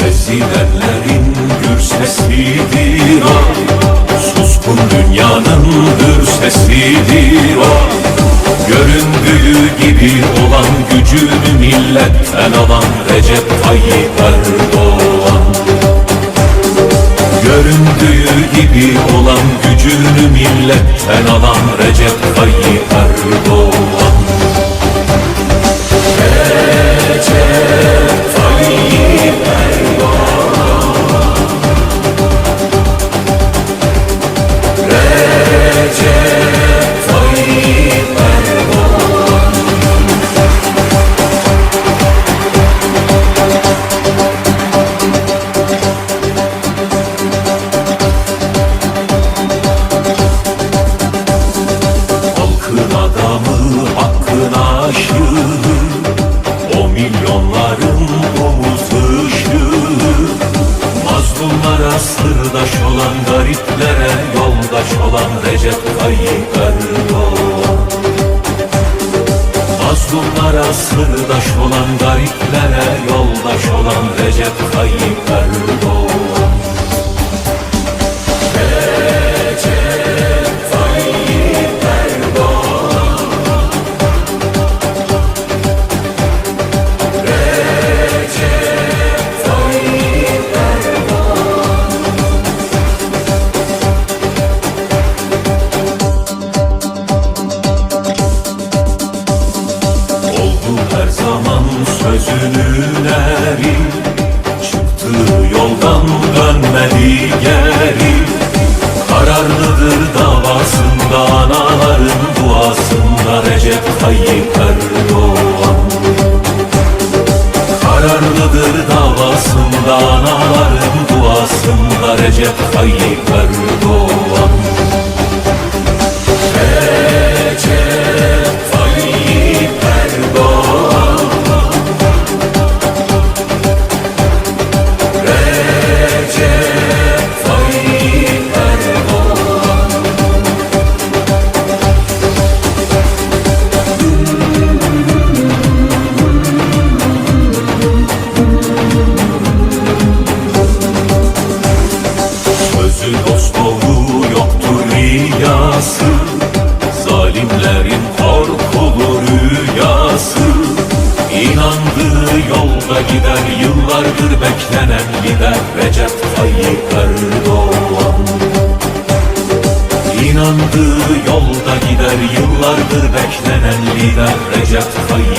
Ezilenlerin gür sesidir o, suskun dünyanın hür sesidir o. Göründüğü gibi olan gücünü milletten alan Recep Tayyip Erdoğan. Göründüğü gibi olan gücünü milletten alan Recep Tayyip Erdoğan. Recep Tayyip Erdoğan. Recep Tayyip Erdoğan. Halkın adamı, hakkın aşığı, o milyonların omuz ışığı. Mazlumlara sırdaş olan, gariplere yoldaş olan Recep Tayyip Erdoğan. Mazlumlara sırdaş olan, gariplere yoldaş olan Recep Tayyip Erdoğan. Recep Tayyip Erdoğan. Recep Tayyip Erdoğan. Oldu her zaman sözünün eri, çıktığı yoldan dönmedi geri. Kararlıdır davasında, anaların duasında Recep Tayyip Erdoğan. Kararlıdır davasında, anaların duasında Recep Tayyip Erdoğan. Recep Tayyip Erdoğan. Recep Tayyip Erdoğan. Sözü dosdoğru yoktur riyası, zalimlerin korkulu rüyası. İnandığı yolda gider, yıllardır beklenen lider Recep Tayyip Erdoğan. İnandığı yolda gider, yıllardır beklenen lider Recep Tayyip